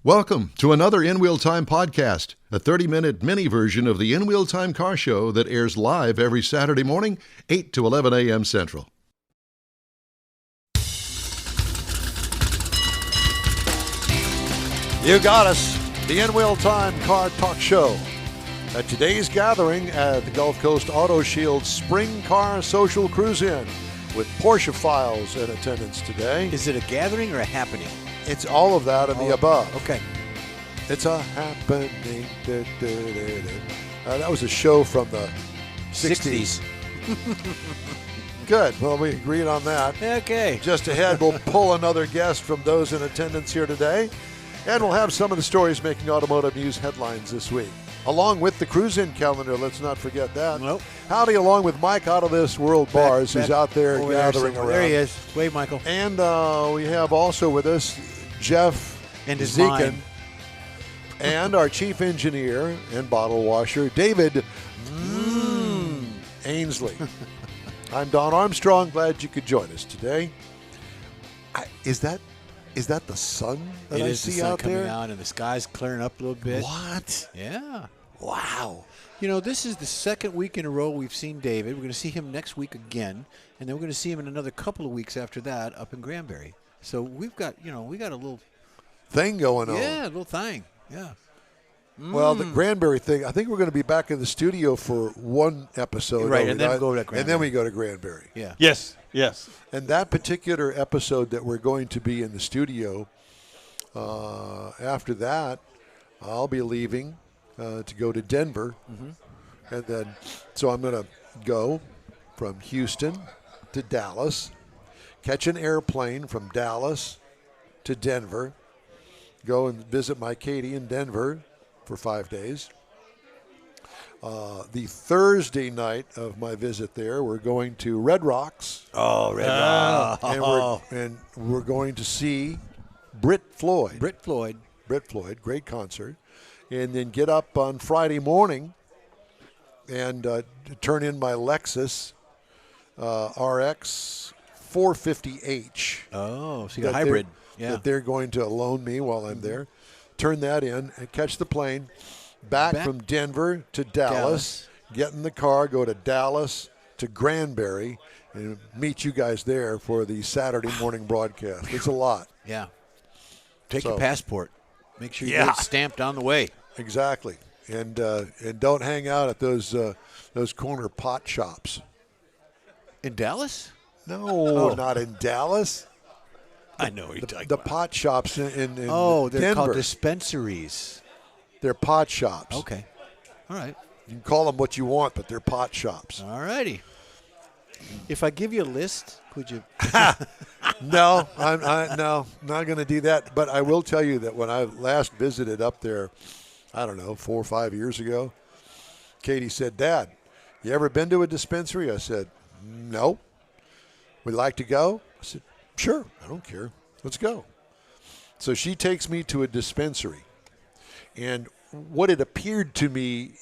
Welcome to another In Wheel Time podcast, a 30-minute mini version of the In Wheel Time car show that airs live every Saturday morning, 8 to 11 a.m. Central. You got us, the In Wheel Time Car Talk Show. At today's gathering at the Gulf Coast Auto Shield Spring Car Social Cruise-In with Porsche files in attendance today. Is it a gathering or a happening? It's all of that and the above. Okay. It's a happening. That was a show from the 60s. Good. Well, we agreed on that. Okay. Just ahead, we'll pull another guest from those in attendance here today. And we'll have some of the stories making automotive news headlines this week. Along with the cruise-in calendar, let's not forget that. Nope. Howdy, along with Mike out of this World Bars, who's out there gathering around. There he is. Wave, Michael. And we have also with us Jeff And his Zekin mind. and our chief engineer and bottle washer, David Ainsley. I'm Don Armstrong. Glad you could join us today. Is that the sun that I see out there? It is the sun coming out, and the sky's clearing up a little bit. What? Yeah. Wow. You know, this is the second week in a row we've seen David. We're going to see him next week again, and then we're going to see him in another couple of weeks after that up in Granbury. So we've got, we got a little thing going on. Yeah, a little thing. Yeah. Well, the Granbury thing, I think we're going to be back in the studio for one episode. Right, and then go to Granbury. And then we go to Granbury. Yeah. Yes. And that particular episode that we're going to be in the studio, after that, I'll be leaving to go to Denver. Mm-hmm. And then, so I'm going to go from Houston to Dallas, catch an airplane from Dallas to Denver, go and visit my Katie in Denver for 5 days. The Thursday night of my visit there, we're going to Red Rocks. Oh, Red Rocks. And we're going to see Brit Floyd. Brit Floyd, Great concert. And then get up on Friday morning and turn in my Lexus RX 450H. Oh, so you got a hybrid. That they're going to loan me while I'm there. Turn that in and catch the plane back from Denver to Dallas, get in the car, go to Dallas to Granbury, and meet you guys there for the Saturday morning broadcast. It's a lot. Yeah. Take your passport. Make sure you get it stamped on the way. Exactly. And don't hang out at those corner pot shops. In Dallas? No, not in Dallas. I know what you're talking The about. pot shops in they're Denver. called dispensaries. They're pot shops. Okay. All right. You can call them what you want, but they're pot shops. All righty. If I give you a list, could you? No, I'm not going to do that. But I will tell you that when I last visited up there, I don't know, 4 or 5 years ago, Katie said, "Dad, you ever been to a dispensary?" I said, "No." "Would you like to go?" I said, "Sure, I don't care. Let's go." So she takes me to a dispensary. And what it appeared to me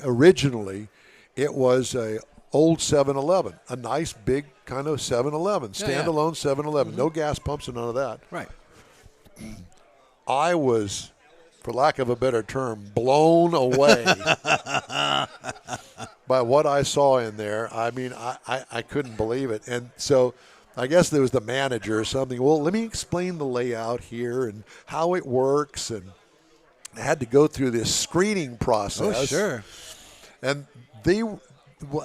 originally, it was a old 7-Eleven, a nice big kind of 7-Eleven, standalone 7-Eleven, no gas pumps and none of that. Right. I was, for lack of a better term, blown away by what I saw in there. I mean, I couldn't believe it. And so I guess there was the manager or something. Well, let me explain the layout here and how it works. And I had to go through this screening process. Oh, sure. And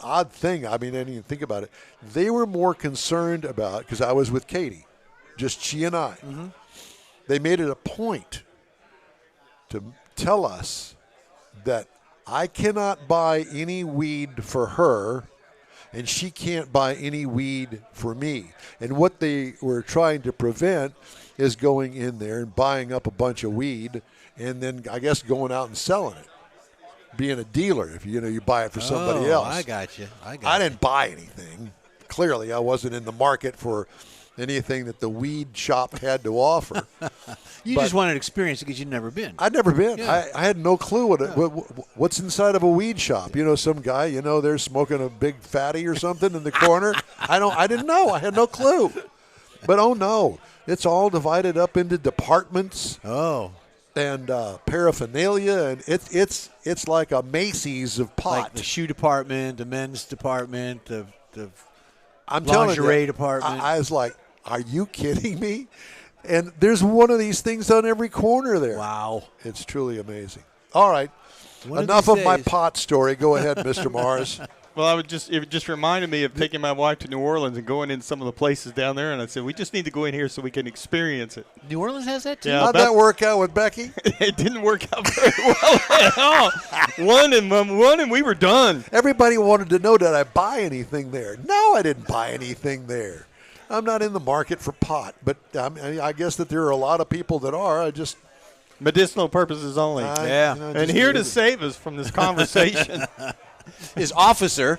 odd thing, I mean, I didn't even think about it. They were more concerned about, because I was with Katie, just she and I. Mm-hmm. They made it a point to tell us that I cannot buy any weed for her and she can't buy any weed for me. And what they were trying to prevent is going in there and buying up a bunch of weed and then I guess going out and selling it. Being a dealer, if you buy it for somebody else. I got you. I didn't buy anything. Clearly, I wasn't in the market for anything that the weed shop had to offer. You just wanted to experience it because you'd never been. I'd never been. Yeah. I had no clue what's inside of a weed shop. Some guy, they're smoking a big fatty or something in the corner. I didn't know. I had no clue. But oh no, it's all divided up into departments. Oh. and paraphernalia, and it's like a Macy's of pot. Like the shoe department, the men's department, the I'm telling lingerie you, department. I was like, are you kidding me? And there's one of these things on every corner there. Wow. It's truly amazing. All right. One Enough of of my these pot story. Go ahead, Mr. Mars. Well, it just reminded me of taking my wife to New Orleans and going in some of the places down there, and I said, we just need to go in here so we can experience it. New Orleans has that too? Yeah. How'd that work out with Becky? It didn't work out very well at all. One and we were done. Everybody wanted to know, did I buy anything there? No, I didn't buy anything there. I'm not in the market for pot, but I guess that there are a lot of people that are. I just Medicinal purposes only. Yeah. And here to save us from this conversation, His officer.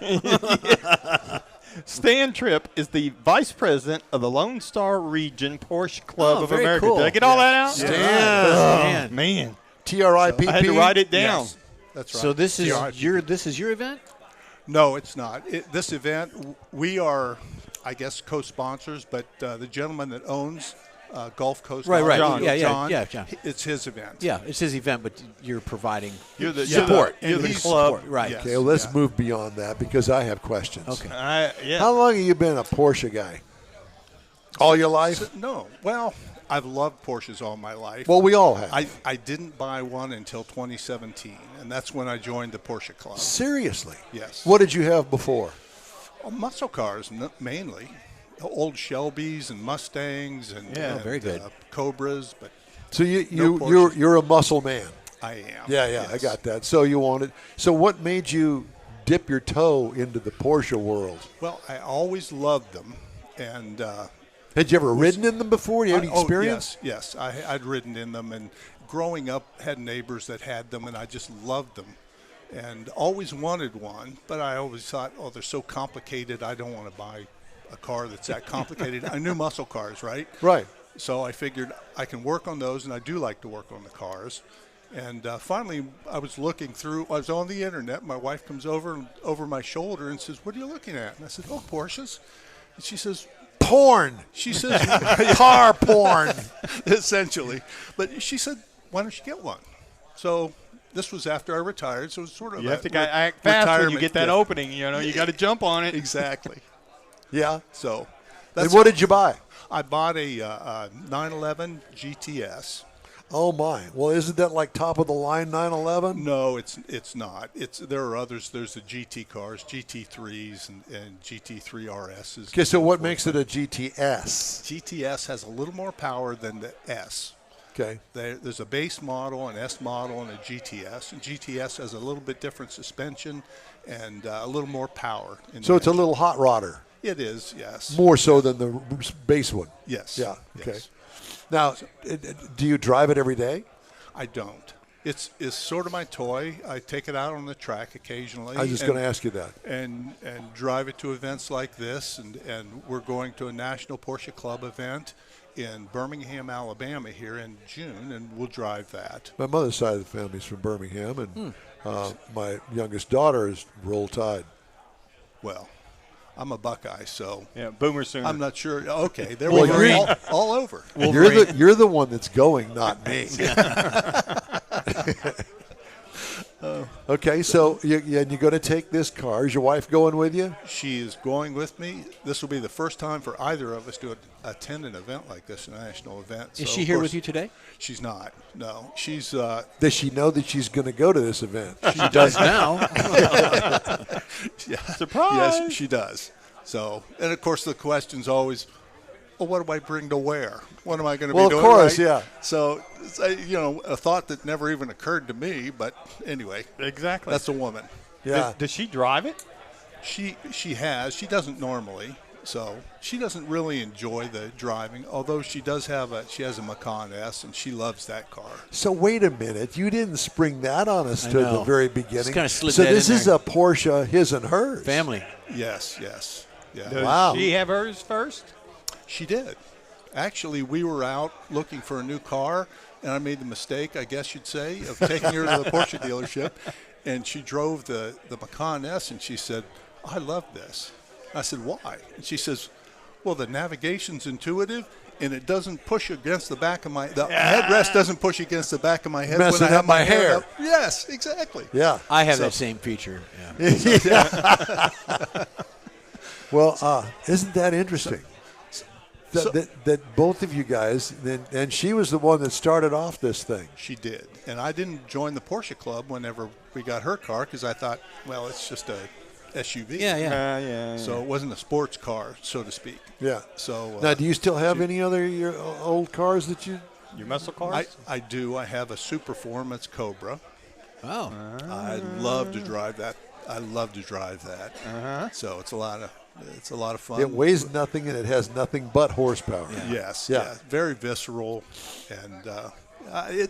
Stan Tripp is the vice president of the Lone Star Region Porsche Club of very America. cool. Did I get all that out? Stan. Oh, man. TRIPP. I had to write it down. Yes, that's right. So this is TRIPP. your event? No, it's not. This event, we are, I guess, co-sponsors, but the gentleman that owns Gulf Coast, Right. John. Yeah, John. it's his event. Yeah, it's his event, but you're providing You're the support. You're the He's club. support, right. Yes. Okay, well, let's Yeah. move beyond that because I have questions. Okay. How long have you been a Porsche guy? All your life? No, well, I've loved Porsches all my life. Well, we all have. I didn't buy one until 2017, and that's when I joined the Porsche Club. Seriously? Yes. What did you have before? Muscle cars, mainly. Old Shelbys and Mustangs and, very good. Cobras, but So No Porsches. you're a muscle man. I am. Yeah, Yes. I got that. So you wanted. So what made you dip your toe into the Porsche world? Well, I always loved them, and Had you ever ridden in them before? You have any experience? Yes. I'd ridden in them, and growing up, had neighbors that had them, and I just loved them, and always wanted one. But I always thought, oh, they're so complicated. I don't want to buy a car that's that complicated. I knew muscle cars, right? Right. So I figured I can work on those, and I do like to work on the cars. And finally, I was looking through. I was on the internet. My wife comes over my shoulder and says, "What are you looking at?" And I said, "Oh, Porsches." And she says, Porn. "She says, Car porn. essentially." But she said, "Why don't you get one?" So this was after I retired. So it was sort of You a have to act fast when you retirement get that gift. opening. You got to jump on it. Exactly. Yeah. So And what did you buy? I bought a 911 GTS. Oh my. Well, isn't that like top of the line 911? No, it's not. There are others. There's the GT cars, GT3s and GT3 RSs. Okay, so what makes it a GTS? GTS has a little more power than the S. Okay. There's a base model, an S model, and a GTS. And GTS has a little bit different suspension and a little more power. So it's a little hot rodder. It is, yes. More so than the base one. Yes. Yeah. Okay. Yes. Now, do you drive it every day? I don't. It's sort of my toy. I take it out on the track occasionally. I was just going to ask you that. And drive it to events like this. And we're going to a National Porsche Club event in Birmingham, Alabama here in June, and we'll drive that. My mother's side of the family's from Birmingham, and my youngest daughter is Roll Tide. Well, I'm a Buckeye, so Yeah, Boomer Sooner. I'm not sure. Okay, there Well, we go. you're- All over. You're the one that's going, not me. Okay, so you're going to take this car. Is your wife going with you? She is going with me. This will be the first time for either of us to attend an event like this, a national event. Is So, she of here course, with you today? She's not. No, she's. Does she know that she's going to go to this event? She does now. Surprise! Yes, she does. So, and of course, the question's always, well, what do I bring to wear? What am I going to Well, be of doing? course, right? yeah. So, it's, a thought that never even occurred to me. But anyway, Exactly. that's a woman. Yeah. Does she drive it? She has. She doesn't normally. So she doesn't really enjoy the driving, although she has a Macan S, and she loves that car. So wait a minute. You didn't spring that on us to the know. very beginning. Just kinda slid so that this in is there. a Porsche, his and hers. Family. Yes. Yeah. Does Wow. she have hers first? She did. Actually, we were out looking for a new car, and I made the mistake, I guess you'd say, of taking her to the Porsche dealership. And she drove the Macan S, and she said, I love this. I said, why? And she says, well, the navigation's intuitive, and it doesn't push against the back of the headrest doesn't push against the back of my head Messing when I have up my hair. up. Yes, exactly. Yeah. I have So- that same feature. Yeah. Well, isn't that interesting? That both of you guys, and she was the one that started off this thing. She did. And I didn't join the Porsche Club whenever we got her car because I thought, well, it's just a SUV. Yeah. So it wasn't a sports car, so to speak. Yeah. So Now, do you still have any other your old cars that you? Your muscle cars? I do. I have a Superformance Cobra. Oh. I love to drive that. So it's a lot of fun. It weighs nothing and it has nothing but horsepower. Yes. Yeah. Yeah. Very visceral, and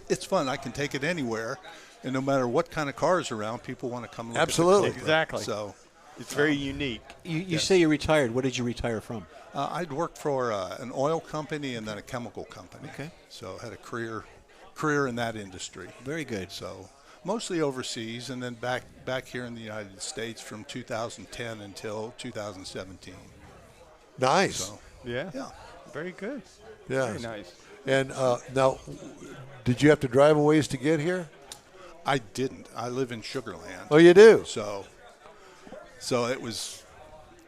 it's fun. I can take it anywhere, and no matter what kind of car is around, people want to come look Absolutely. at the Cobra. Exactly. So It's very unique. You say you retired. What did you retire from? I'd worked for an oil company and then a chemical company. Okay. So I had a career in that industry. Very good. So mostly overseas, and then back here in the United States from 2010 until 2017. Nice. So Yeah. yeah. Very good. Yeah. Very nice. And now, did you have to drive a ways to get here? I didn't. I live in Sugar Land. Oh, you do. So it was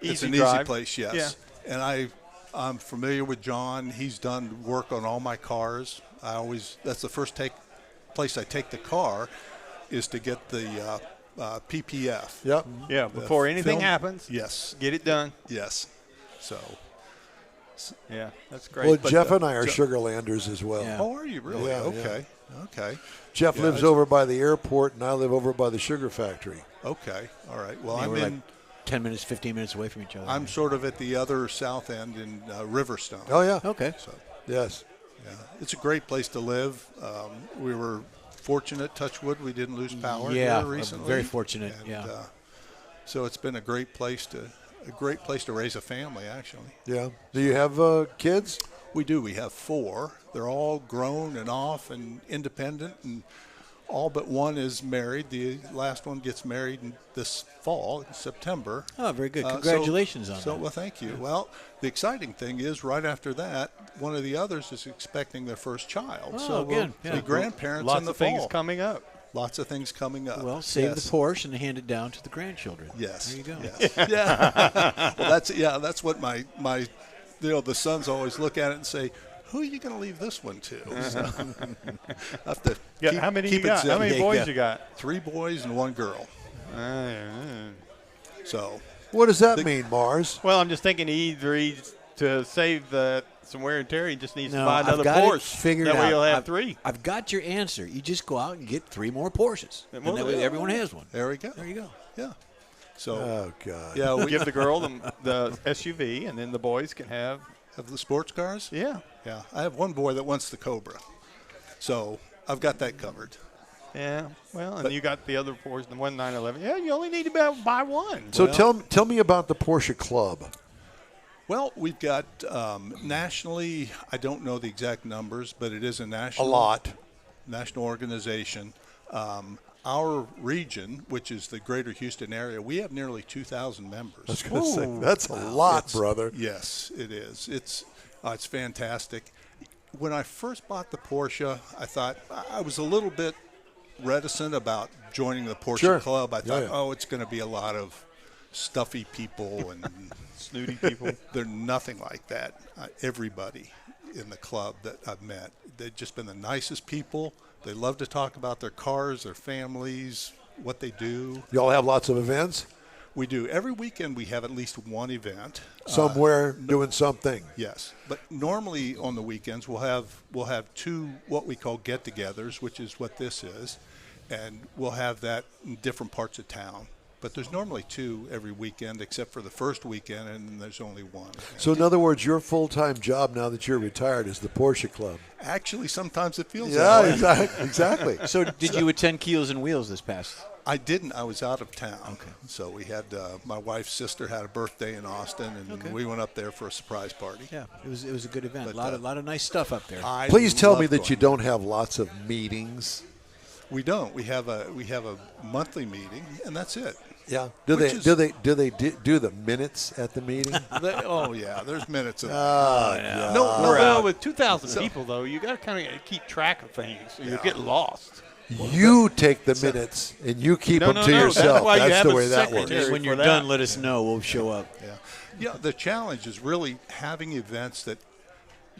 it's Easy an drive. easy place, yes. Yeah. And I'm familiar with John. He's done work on all my cars. That's the first place I take the car is to get the PPF. Yep. Yeah, before anything film- happens, Yes. get it done. Yes. So. Yeah, that's great. Well, But, Jeff and I are Jeff- Sugarlanders as well. Yeah. Oh, are you really? Yeah, Okay. Okay. Jeff Yeah, lives it's- over by the airport, and I live over by the sugar factory. Okay. All right. Well, Yeah, I'm we're in. like 10 minutes, 15 minutes away from each other. I'm sort of at the other south end in Riverstone. Oh, yeah. okay. So, Yes. yeah, it's a great place to live. We were fortunate, touch wood, we didn't lose power Yeah, here recently. very fortunate, And, yeah. So it's been a great place to raise a family, actually. Yeah. Do you have kids? We do. We have 4. They're all grown and off and independent, and all but one is married. The last one gets married this fall, in September. Oh, very good. Congratulations on that. Well, thank you. Well, the exciting thing is right after that, one of the others is expecting their first child. Oh, so again, we'll yeah. be grandparents Lots in the of things fall. coming up. Lots of things coming up. Well, save Yes. the Porsche and hand it down to the grandchildren. Yes. There you go. Yes. Yeah. Well, that's what my the sons always look at it and say, "Who are you going to leave this one to?" So, I have to Yeah, keep, how many keep you it got? How simple. many boys you got? 3 boys and 1 girl. So What does that mean, Mars? Well, I'm just thinking to save some wear and tear, he just needs to No, buy I've another got it Porsche. figured that out. way he'll have I've, 3. I've got your answer. You just go out and get 3 more Porsches. And Well, that way yeah. everyone has one. there we go. There you go. Yeah. So Oh, God. yeah, we Give the girl the SUV, and then the boys can have. have the sports cars. Yeah. Yeah, I have one boy that wants the Cobra, so I've got that covered. Yeah. Well, and you got the other Porsche, the 911. Yeah, you only need to buy one. So tell me about the Porsche Club. Well, we've got nationally, I don't know the exact numbers, but it is a national national organization. Our region, which is the greater Houston area, we have nearly 2,000 members. I was going to say, that's a lot, brother. Yes, it is. It's fantastic. When I first bought the Porsche, I thought I was a little bit reticent about joining the Porsche Club. I thought, it's going to be a lot of stuffy people and Snooty people. They're nothing like that. Everybody in the club that I've met, they've just been the nicest people. They love to talk about their cars, their families, what they do. Y'all have lots of events? We do. Every weekend we have at least one event. Somewhere doing something. Yes. But normally on the weekends we'll have 2 what we call get-togethers, which is what this is, and we'll have that in different parts of town. But there's normally 2 every weekend, except for the first weekend, and then there's only 1. So, in other words, your full-time job now that you're retired is the Porsche Club. Actually, sometimes it feels that way. Exactly. So did you attend Keels and Wheels this past? I didn't. I was out of town. Okay. So we had my wife's sister had a birthday in Austin, and we went up there for a surprise party. Yeah, it was a good event. But, a lot of nice stuff up there. Please tell me love that you going. don't have lots of meetings. We don't. We have a monthly meeting, and that's it. Yeah. Do they do the minutes at the meeting? Oh yeah, there's minutes of that. Yeah. No, with 2,000 people though, you got to kind of keep track of things, or you get lost. You take the minutes and you keep them to yourself. That's why you have the a way that secretary. works. When you're for done, that. let us know. We'll show up. Yeah, the challenge is really having events that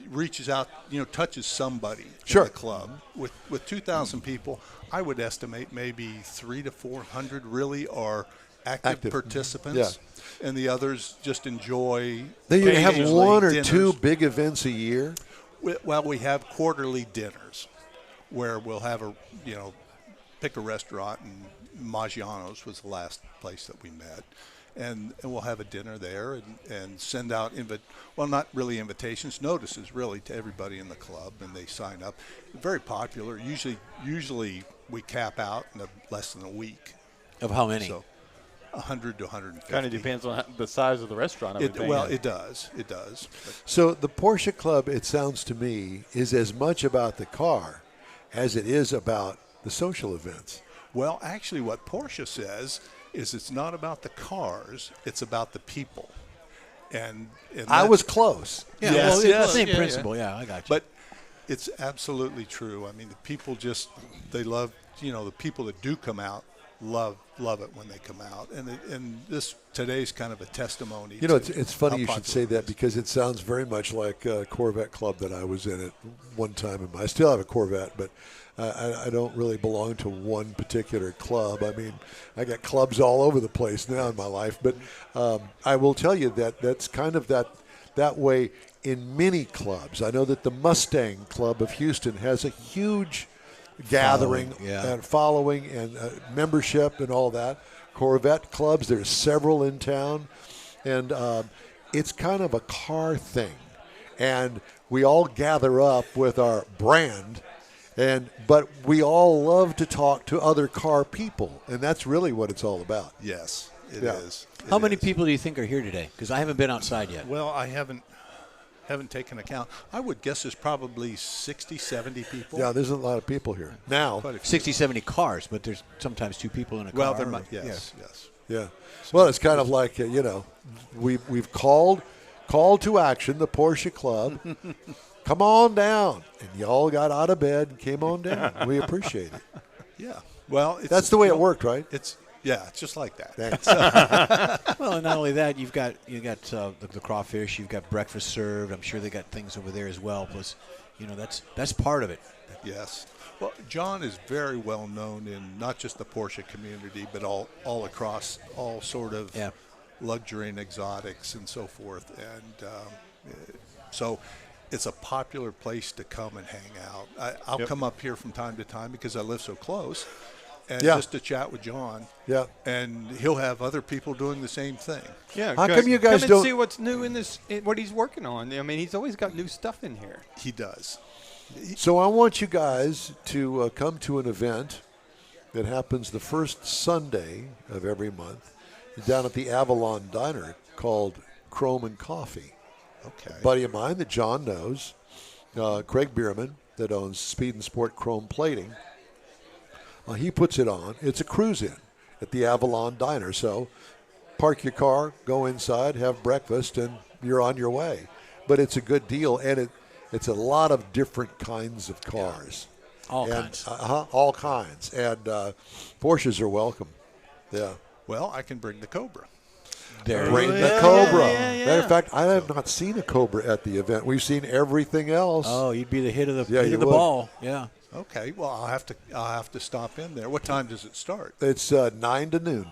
reaches out, touches somebody Sure. in the club. With 2,000 people, I would estimate maybe 300 to 400 really are active participants, and the others just enjoy. Then you have occasionally one or dinners. two big events a year. Well, we have quarterly dinners where we'll have pick a restaurant, and Maggiano's was the last place that we met. And we'll have a dinner there and send out, not really invitations, notices really to everybody in the club, and they sign up. Very popular. Usually we cap out in less than a week. Of how many? So 100 to 150. Kind of depends on the size of the restaurant. I would think. It does. It does. So the Porsche Club, it sounds to me, is as much about the car as it is about the social events. Well, actually, what Porsche says is it's not about the cars, it's about the people. And I was close. Yeah, Yes, well, it's yes. the same Yeah, principle. Yeah, I got you. But it's absolutely true. I mean, the people they love, the people that do come out love it when they come out. And today's kind of a testimony. It's funny how you should popular say it that is. because it sounds very much like a Corvette club that I was in at one time. I still have a Corvette, but I don't really belong to one particular club. I mean, I got clubs all over the place now in my life. But I will tell you that's kind of that way in many clubs. I know that the Mustang Club of Houston has a huge gathering and following and membership and all that. Corvette clubs, there's several in town, and it's kind of a car thing. And we all gather up with our brand, but we all love to talk to other car people, and that's really what it's all about. Yes, it is. How many people do you think are here today? Because I haven't been outside yet. Well, I haven't taken account. I would guess there's probably 60, 70 people. Yeah, there's a lot of people here now. Quite a few. 60, 70 cars, but there's sometimes two people in a car. Well, there might. Yes. Yeah. Well, it's kind of like we've called to action the Porsche Club. Come on down, and y'all got out of bed and came on down. We appreciate it. Yeah. Well, That's the way it worked, right? It's just like that. Thanks. Well, and not only that, you got the crawfish. You've got breakfast served. I'm sure they got things over there as well. Plus, that's part of it. Yes. Well, John is very well known in not just the Porsche community, but all across all sort of luxury and exotics and so forth. And so it's a popular place to come and hang out. I'll come up here from time to time because I live so close. And just to chat with John. Yeah. And he'll have other people doing the same thing. Yeah. How come you guys come don't and see what's new in what he's working on? I mean, he's always got new stuff in here. He does. So I want you guys to come to an event that happens the first Sunday of every month down at the Avalon Diner called Chrome and Coffee. Okay. A buddy of mine that John knows, Craig Bierman, that owns Speed and Sport Chrome Plating, he puts it on. It's a cruise-in at the Avalon Diner. So park your car, go inside, have breakfast, and you're on your way. But it's a good deal, and it's a lot of different kinds of cars. All kinds. All kinds. And Porsches are welcome. Yeah. Well, I can bring the Cobra. Bring the Cobra. Matter of fact, I have not seen a Cobra at the event. We've seen everything else. Oh, you'd be the hit of the Yeah, hit you of the would. ball. Yeah. Okay. Well, I'll have to stop in there. What time does it start? It's 9 to noon.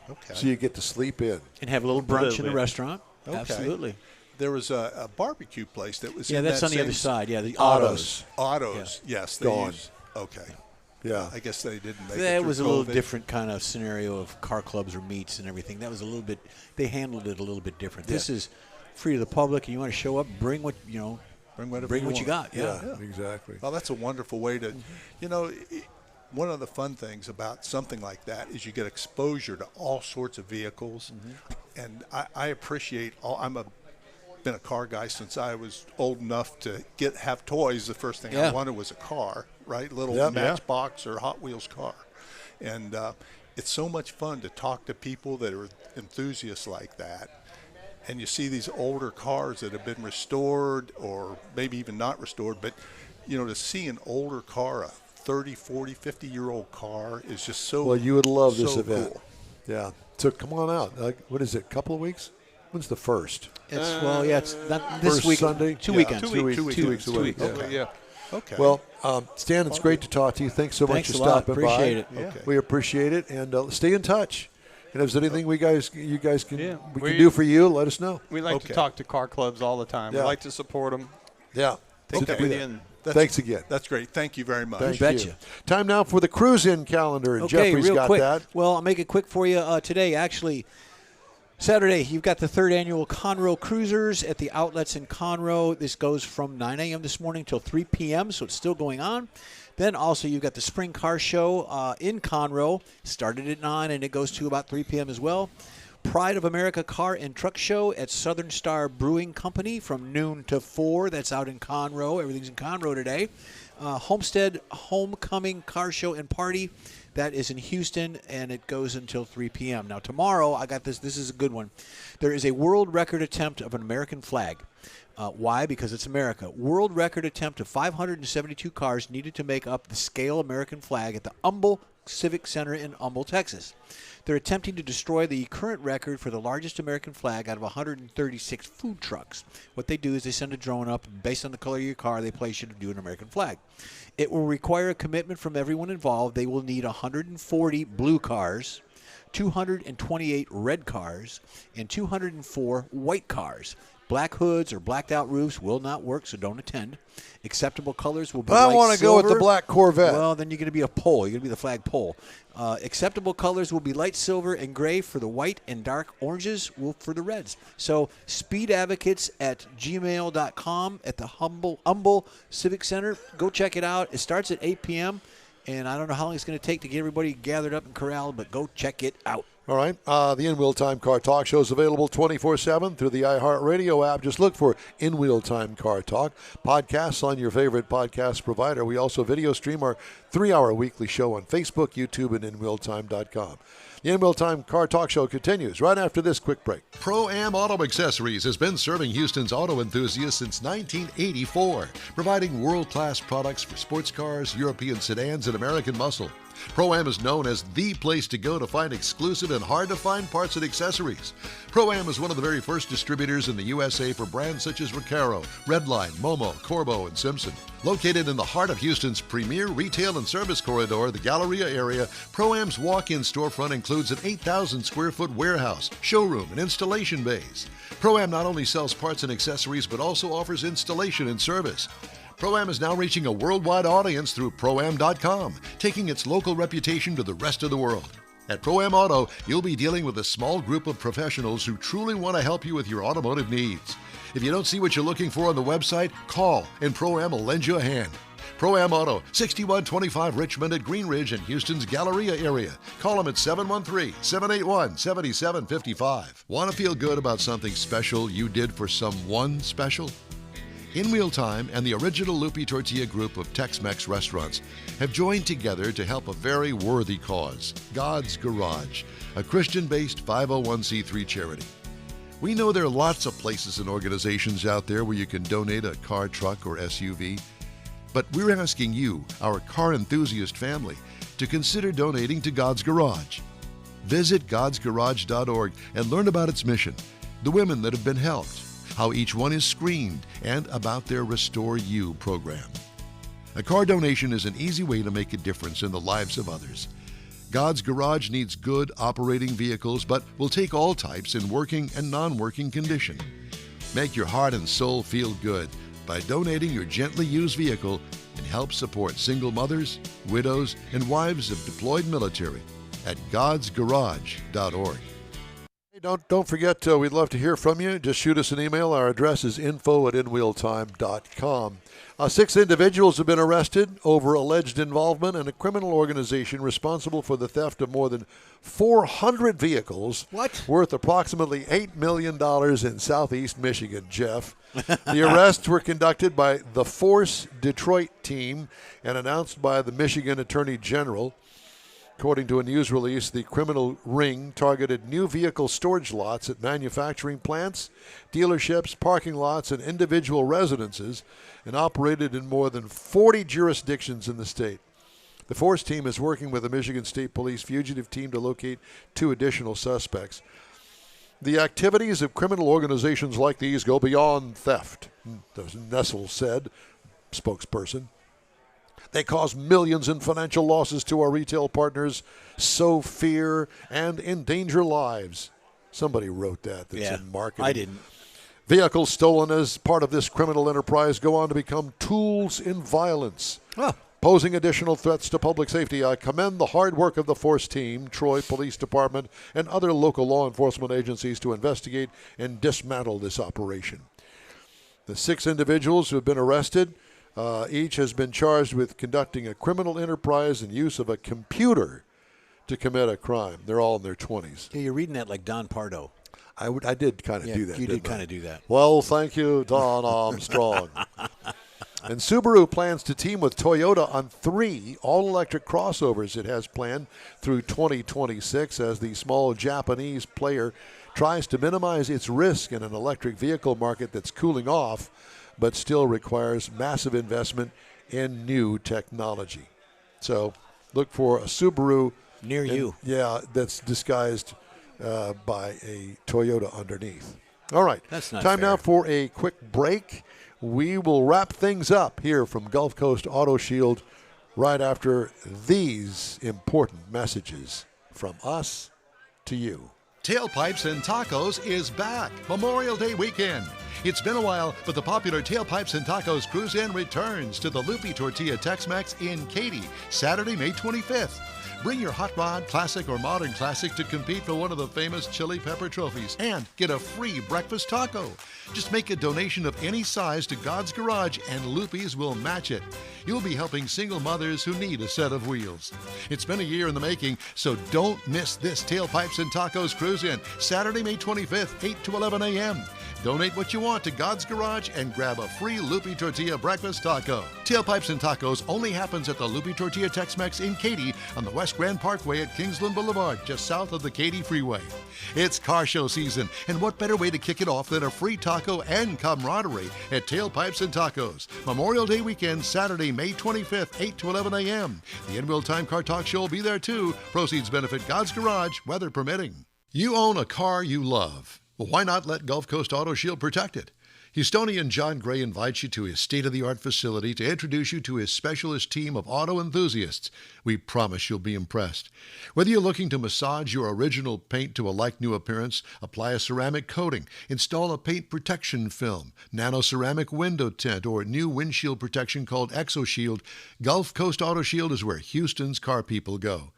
Okay. So you get to sleep in. And have a little brunch in the bit. restaurant. Okay. Absolutely. There was a barbecue place that was Yeah, in that's that on the other same side. Yeah, the Autos. Autos. Yes. They Gone. okay. Yeah. I guess they didn't make it. That through was a little COVID. different kind of scenario of car clubs or meets and everything. That was a little bit. They handled it a little bit different. This is free to the public, and you want to show up, bring what Bring whatever bring you what you want. got. Yeah. Exactly. Well, that's a wonderful way to, one of the fun things about something like that is you get exposure to all sorts of vehicles, and I appreciate been a car guy since I was old enough to have toys. The first thing I wanted was a car, right? Little Matchbox or Hot Wheels car, and it's so much fun to talk to people that are enthusiasts like that. And you see these older cars that have been restored or maybe even not restored, but, to see an older car, a 30, 40, 50-year-old car is just so Well, you would love this so event. cool. Yeah. So come on out. What is it, a couple of weeks? When's the first? It's not this First week. Sunday? 2 Yeah, weekends. 2 weeks away. weeks. Okay. Yeah. Okay. Well, Stan, it's great to talk to you. Thanks so Thanks much a for lot. stopping Appreciate by. it. Okay. We appreciate it, and stay in touch. And if there's anything you guys can Yeah. can do for you, let us know. We like to talk to car clubs all the time. Yeah. We like to support them. Yeah. Take Okay. it with you. And Thanks again. That's great. Thank you very much. Thank betcha. you. Time now for the cruise-in calendar, and Okay, Jeffrey's real got quick. that. Well, I'll make it quick for you today. Actually, Saturday, you've got the third annual Conroe Cruisers at the outlets in Conroe. This goes from 9 a.m. this morning till 3 p.m., so it's still going on. Then also you've got the Spring Car Show in Conroe. Started at 9 and it goes to about 3 p.m. as well. Pride of America Car and Truck Show at Southern Star Brewing Company from noon to 4. That's out in Conroe. Everything's in Conroe today. Homestead Homecoming Car Show and Party. That is in Houston, and it goes until 3 p.m. Now, tomorrow, I got this. This is a good one. There is a world record attempt of an American flag. Why? Because it's America. World record attempt of 572 cars needed to make up the scale American flag at the Humble Civic Center in Humble, Texas. They're attempting to destroy the current record for the largest American flag out of 136 food trucks. What they do is they send a drone up, and based on the color of your car, they place you to do an American flag. It will require a commitment from everyone involved. They will need 140 blue cars, 228 red cars, and 204 white cars. Black hoods or blacked out roofs will not work, so don't attend. Acceptable colors will be I light want to go with the silver. black Corvette. Well, then you're going to be a pole. You're going to be the flag pole. Acceptable colors will be light silver and gray for the white and dark oranges for the reds. So speedadvocates at gmail.com at the Humble Civic Center. Go check it out. It starts at 8 p.m., and I don't know how long it's going to take to get everybody gathered up and corralled, but go check it out. All right. The In-Wheel Time Car Talk Show is available 24/7 through the iHeartRadio app. Just look for In-Wheel Time Car Talk. Podcasts on your favorite podcast provider. We also video stream our 3-hour weekly show on Facebook, YouTube, and InWheelTime.com. The In-Wheel Time Car Talk Show continues right after this quick break. ProAm Auto Accessories has been serving Houston's auto enthusiasts since 1984, providing world-class products for sports cars, European sedans, and American muscle. ProAm is known as the place to go to find exclusive and hard-to-find parts and accessories. ProAm is one of the very first distributors in the USA for brands such as Recaro, Redline, Momo, Corbo, and Simpson. Located in the heart of Houston's premier retail and service corridor, the Galleria area, ProAm's walk-in storefront includes an 8,000-square-foot warehouse, showroom, and installation bays. ProAm not only sells parts and accessories, but also offers installation and service. ProAm is now reaching a worldwide audience through ProAm.com, taking its local reputation to the rest of the world. At ProAm Auto, you'll be dealing with a small group of professionals who truly want to help you with your automotive needs. If you don't see what you're looking for on the website, call and ProAm will lend you a hand. ProAm Auto, 6125 Richmond at Green Ridge in Houston's Galleria area. Call them at 713-781-7755. Want to feel good about something special you did for someone special? In-Wheel Time and the original Lupi Tortilla group of Tex-Mex restaurants have joined together to help a very worthy cause, God's Garage, a Christian-based 501c3 charity. We know there are lots of places and organizations out there where you can donate a car, truck, or SUV, but we're asking you, our car enthusiast family, to consider donating to God's Garage. Visit godsgarage.org and learn about its mission, the women that have been helped, how each one is screened, and about their Restore You program. A car donation is an easy way to make a difference in the lives of others. God's Garage needs good operating vehicles, but will take all types in working and non-working condition. Make your heart and soul feel good by donating your gently used vehicle and help support single mothers, widows, and wives of deployed military at godsgarage.org. Don't forget, we'd love to hear from you. Just shoot us an email. Our address is info@inwheeltime.com. 6 individuals have been arrested over alleged involvement in a criminal organization responsible for the theft of more than 400 vehicles worth approximately $8 million in southeast Michigan, Jeff. The arrests were conducted by the Force Detroit team and announced by the Michigan Attorney General. According to a news release, the criminal ring targeted new vehicle storage lots at manufacturing plants, dealerships, parking lots, and individual residences, and operated in more than 40 jurisdictions in the state. The Force team is working with the Michigan State Police fugitive team to locate 2 additional suspects. The activities of criminal organizations like these go beyond theft, Nessel said, spokesperson. They cause millions in financial losses to our retail partners, sow fear, and endanger lives. Somebody wrote that. That's in marketing. I didn't. Vehicles stolen as part of this criminal enterprise go on to become tools in violence, posing additional threats to public safety. I commend the hard work of the Force team, Troy Police Department, and other local law enforcement agencies to investigate and dismantle this operation. The 6 individuals who have been arrested, each has been charged with conducting a criminal enterprise and use of a computer to commit a crime. They're all in their 20s. Yeah, you're reading that like Don Pardo. I did kind of do that. You did kind of do that. Well, thank you, Don Armstrong. And Subaru plans to team with Toyota on 3 all-electric crossovers it has planned through 2026 as the small Japanese player tries to minimize its risk in an electric vehicle market that's cooling off but still requires massive investment in new technology. So look for a Subaru near you. Yeah, that's disguised by a Toyota underneath. All right. That's not Time fair. now for a quick break. We will wrap things up here from Gulf Coast Auto Shield right after these important messages from us to you. Tailpipes and Tacos is back. Memorial Day weekend. It's been a while, but the popular Tailpipes and Tacos Cruise-In returns to the Loopy Tortilla Tex-Mex in Katy, Saturday, May 25th. Bring your hot rod, classic, or modern classic to compete for one of the famous chili pepper trophies and get a free breakfast taco. Just make a donation of any size to God's Garage and Loopy's will match it. You'll be helping single mothers who need a set of wheels. It's been a year in the making, so don't miss this Tailpipes and Tacos Cruise-In, Saturday, May 25th, 8 to 11 a.m. Donate what you want to God's Garage and grab a free Loopy Tortilla breakfast taco. Tailpipes and Tacos only happens at the Loopy Tortilla Tex-Mex in Katy on the West Grand Parkway at Kingsland Boulevard, just south of the Katy Freeway. It's car show season, and what better way to kick it off than a free taco and camaraderie at Tailpipes and Tacos. Memorial Day weekend, Saturday, May 25th, 8 to 11 a.m. The In Wheel Time Car Talk Show will be there too. Proceeds benefit God's Garage, weather permitting. You own a car you love. Well, why not let Gulf Coast Auto Shield protect it? Houstonian John Gray invites you to his state-of-the-art facility to introduce you to his specialist team of auto enthusiasts. We promise you'll be impressed. Whether you're looking to massage your original paint to a like-new appearance, apply a ceramic coating, install a paint protection film, nano-ceramic window tint, or new windshield protection called ExoShield, Gulf Coast Auto Shield is where Houston's car people go.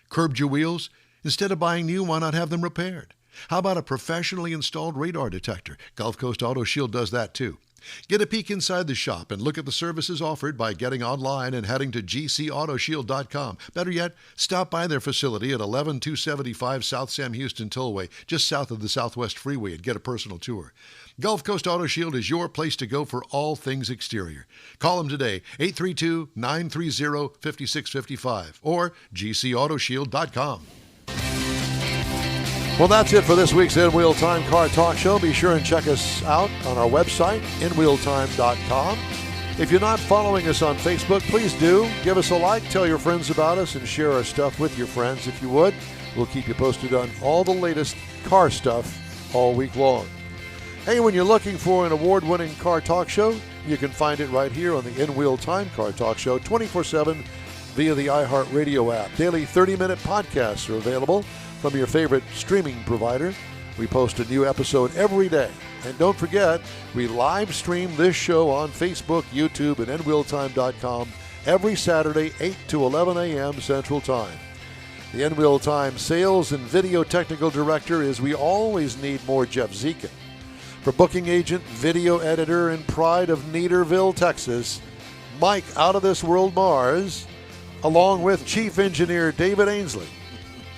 Curbed your wheels? Instead of buying new, why not have them repaired? How about a professionally installed radar detector? Gulf Coast Auto Shield does that too. Get a peek inside the shop and look at the services offered by getting online and heading to gcautoshield.com. Better yet, stop by their facility at 11275 South Sam Houston Tollway, just south of the Southwest Freeway, and get a personal tour. Gulf Coast Auto Shield is your place to go for all things exterior. Call them today, 832-930-5655 or gcautoshield.com. Well, that's it for this week's In Wheel Time Car Talk Show. Be sure and check us out on our website, inwheeltime.com. If you're not following us on Facebook, please do. Give us a like, tell your friends about us, and share our stuff with your friends if you would. We'll keep you posted on all the latest car stuff all week long. Hey, when you're looking for an award-winning car talk show, you can find it right here on the In Wheel Time Car Talk Show 24/7 via the iHeartRadio app. Daily 30-minute podcasts are available from your favorite streaming provider. We post a new episode every day. And don't forget, we live stream this show on Facebook, YouTube, and InWheelTime.com every Saturday, 8 to 11 a.m. Central Time. The In-Wheel Time Sales and Video Technical Director is we always need more Jeff Zekin. For booking agent, video editor, and pride of Neaterville, Texas, Mike Out of This World Mars, along with Chief Engineer David Ainsley.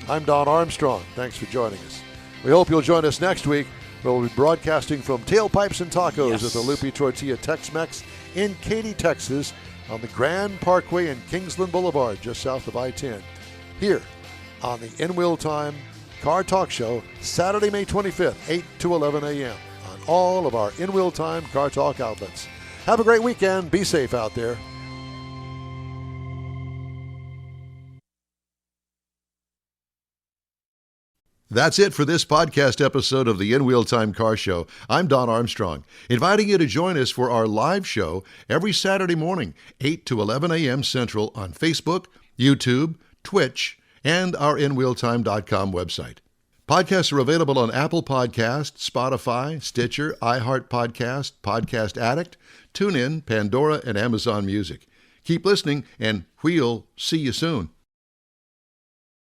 I'm Don Armstrong. Thanks for joining us. We hope you'll join us next week. We'll be broadcasting from Tailpipes and Tacos at the Loopy Tortilla Tex-Mex in Katy, Texas, on the Grand Parkway and Kingsland Boulevard, just south of I-10. here on the In Wheel Time Car Talk Show, Saturday, May 25th, 8 to 11 a.m. on all of our In Wheel Time Car Talk outlets. Have a great weekend. Be safe out there. That's it for this podcast episode of the In Wheel Time Car Show. I'm Don Armstrong, inviting you to join us for our live show every Saturday morning, 8 to 11 a.m. Central on Facebook, YouTube, Twitch, and our InWheelTime.com website. Podcasts are available on Apple Podcasts, Spotify, Stitcher, iHeart Podcast, Podcast Addict, TuneIn, Pandora, and Amazon Music. Keep listening, and we'll see you soon.